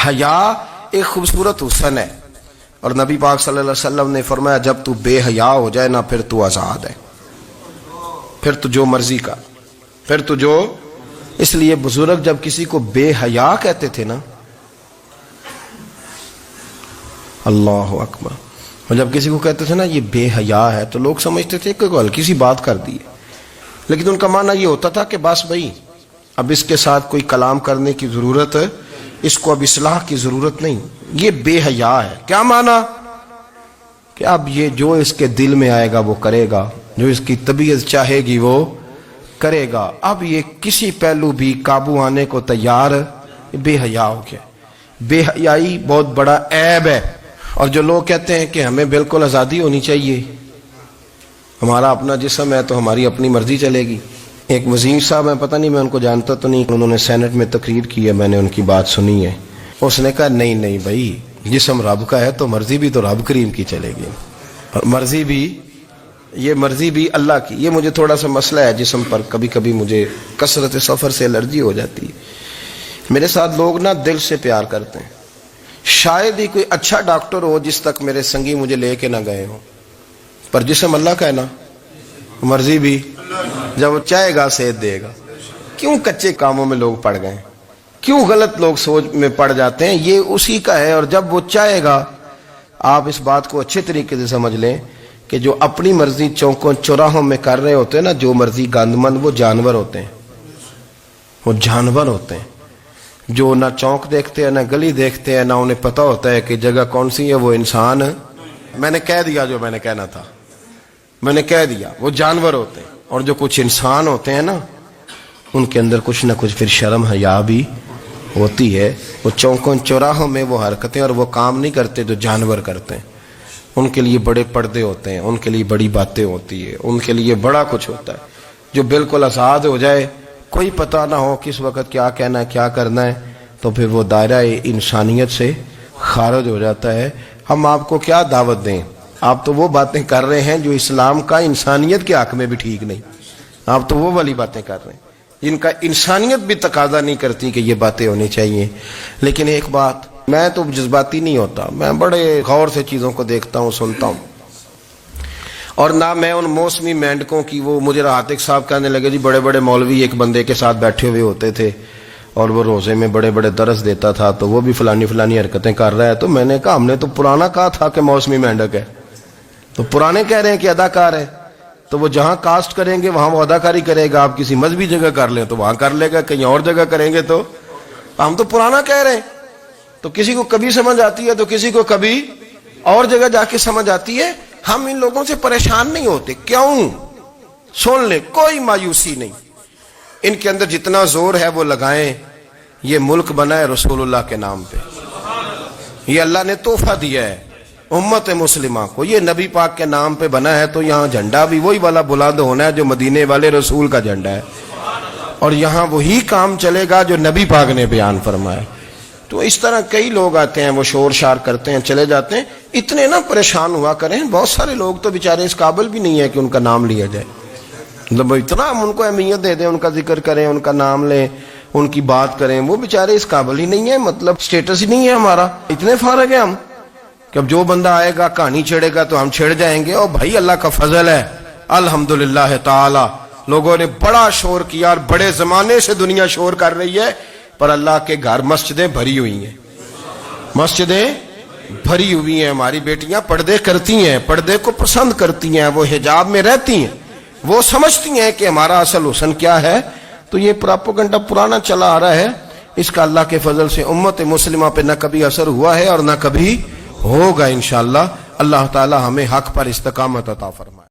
حیا ایک خوبصورت حسن ہے، اور نبی پاک صلی اللہ علیہ وسلم نے فرمایا جب تو بے حیا ہو جائے نا پھر تو آزاد ہے، پھر تو جو مرضی کا، پھر تو جو. اس لیے بزرگ جب کسی کو بے حیا کہتے تھے نا، اللہ اکبر، اور جب کسی کو کہتے تھے نا یہ بے حیا ہے تو لوگ سمجھتے تھے کہ کوئی ہلکی سی بات کر دی ہے، لیکن ان کا معنی یہ ہوتا تھا کہ بس بھائی اب اس کے ساتھ کوئی کلام کرنے کی ضرورت ہے، اس کو اب اصلاح کی ضرورت نہیں، یہ بے حیا ہے. کیا معنی؟ کہ اب یہ جو اس کے دل میں آئے گا وہ کرے گا، جو اس کی طبیعت چاہے گی وہ کرے گا، اب یہ کسی پہلو بھی قابو آنے کو تیار بے حیا ہو گیا. بے حیائی بہت بڑا عیب ہے. اور جو لوگ کہتے ہیں کہ ہمیں بالکل آزادی ہونی چاہیے، ہمارا اپنا جسم ہے تو ہماری اپنی مرضی چلے گی. ایک وزیر صاحب ہیں، پتہ نہیں میں ان کو جانتا تو نہیں، انہوں نے سینٹ میں تقریر کی ہے، میں نے ان کی بات سنی ہے. اس نے کہا نہیں بھائی، جسم رب کا ہے تو مرضی بھی تو رب کریم کی چلے گی، اور مرضی بھی اللہ کی. یہ مجھے تھوڑا سا مسئلہ ہے جسم پر، کبھی کبھی مجھے کثرت سفر سے الرجی ہو جاتی ہے. میرے ساتھ لوگ نا دل سے پیار کرتے ہیں، شاید ہی کوئی اچھا ڈاکٹر ہو جس تک میرے سنگی مجھے لے کے نہ گئے ہوں، پر جسم اللہ کا ہے نا، مرضی بھی جب وہ چاہے گا صحت دے گا. کیوں کچے کاموں میں لوگ پڑ گئے، کیوں غلط لوگ سوچ میں پڑ جاتے ہیں؟ یہ اسی کا ہے. اور جب وہ چاہے گا، آپ اس بات کو اچھے طریقے سے سمجھ لیں کہ جو اپنی مرضی چوکوں چوراہوں میں کر رہے ہوتے ہیں نا، جو مرضی گاندمند، وہ جانور ہوتے ہیں، وہ جانور ہوتے ہیں جو نہ چونک دیکھتے ہیں نہ گلی دیکھتے ہیں، نہ انہیں پتہ ہوتا ہے کہ جگہ کون سی ہے. وہ انسان، میں نے کہہ دیا جو میں نے کہنا تھا، میں نے کہہ دیا، وہ جانور ہوتے ہیں. اور جو کچھ انسان ہوتے ہیں نا، ان کے اندر کچھ نہ کچھ پھر شرم حیا بھی ہوتی ہے. وہ چوکوں چوراہوں میں وہ حرکتیں اور وہ کام نہیں کرتے جو جانور کرتے ہیں. ان کے لیے بڑے پردے ہوتے ہیں، ان کے لیے بڑی باتیں ہوتی ہے، ان کے لیے بڑا کچھ ہوتا ہے. جو بالکل آزاد ہو جائے، کوئی پتہ نہ ہو کس وقت کیا کہنا ہے کیا کرنا ہے، تو پھر وہ دائرہ انسانیت سے خارج ہو جاتا ہے. ہم آپ کو کیا دعوت دیں؟ آپ تو وہ باتیں کر رہے ہیں جو اسلام کا انسانیت کے حق میں بھی ٹھیک نہیں. آپ تو وہ والی باتیں کر رہے ہیں جن کا انسانیت بھی تقاضا نہیں کرتی کہ یہ باتیں ہونی چاہیے. لیکن ایک بات، میں تو جذباتی نہیں ہوتا، میں بڑے غور سے چیزوں کو دیکھتا ہوں، سنتا ہوں. اور نہ میں ان موسمی مینڈکوں کی، وہ مجھے عاتق صاحب کہنے لگے جی بڑے بڑے مولوی ایک بندے کے ساتھ بیٹھے ہوئے ہوتے تھے اور وہ روزے میں بڑے بڑے درس دیتا تھا تو وہ بھی فلانی حرکتیں کر رہا ہے. تو میں نے کہا ہم نے تو پرانا کہا تھا کہ موسمی مینڈک ہے، تو پرانے کہہ رہے ہیں کہ اداکار ہے. تو وہ جہاں کاسٹ کریں گے وہاں وہ اداکاری کرے گا. آپ کسی مذہبی جگہ کر لیں تو وہاں کر لے گا، کہیں اور جگہ کریں گے تو ہم تو پرانا کہہ رہے ہیں. تو کسی کو کبھی سمجھ آتی ہے تو کسی کو کبھی اور جگہ جا کے سمجھ آتی ہے. ہم ان لوگوں سے پریشان نہیں ہوتے. کیوں؟ سن لیں، کوئی مایوسی نہیں. ان کے اندر جتنا زور ہے وہ لگائیں. یہ ملک بنا ہے رسول اللہ کے نام پہ، یہ اللہ نے تحفہ دیا ہے امت مسلمہ کو. یہ نبی پاک کے نام پہ بنا ہے تو یہاں جھنڈا بھی وہی والا بلند ہونا ہے جو مدینے والے رسول کا جھنڈا ہے، اور یہاں وہی کام چلے گا جو نبی پاک نے بیان فرمایا. تو اس طرح کئی لوگ آتے ہیں، وہ شور شار کرتے ہیں، چلے جاتے ہیں. اتنے نہ پریشان ہوا کریں. بہت سارے لوگ تو بیچارے اس قابل بھی نہیں ہے کہ ان کا نام لیا جائے. مطلب اتنا ہم ان کو اہمیت دے دیں، ان کا ذکر کریں، ان کا نام لیں، ان کی بات کریں، وہ بیچارے اس قابل ہی نہیں ہے. مطلب سٹیٹس ہی نہیں ہے ہمارا. اتنے فارغ ہیں ہم کہ اب جو بندہ آئے گا کہانی چھیڑے گا تو ہم چھیڑ جائیں گے. اور بھائی اللہ کا فضل ہے الحمدللہ تعالی، لوگوں نے بڑا شور کیا اور بڑے زمانے سے دنیا شور کر رہی ہے، پر اللہ کے گھر مسجدیں بھری ہوئی ہیں، مسجدیں بھری ہوئی ہیں. ہماری بیٹیاں پردے کرتی ہیں، پردے کو پسند کرتی ہیں، وہ حجاب میں رہتی ہیں، وہ سمجھتی ہیں کہ ہمارا اصل حسن کیا ہے. تو یہ پراپوگنڈا پرانا چلا آ رہا ہے. اس کا اللہ کے فضل سے امت مسلمہ پہ نہ کبھی اثر ہوا ہے اور نہ کبھی ہوگا انشاءاللہ. اللہ تعالی ہمیں حق پر استقامت عطا فرمائے.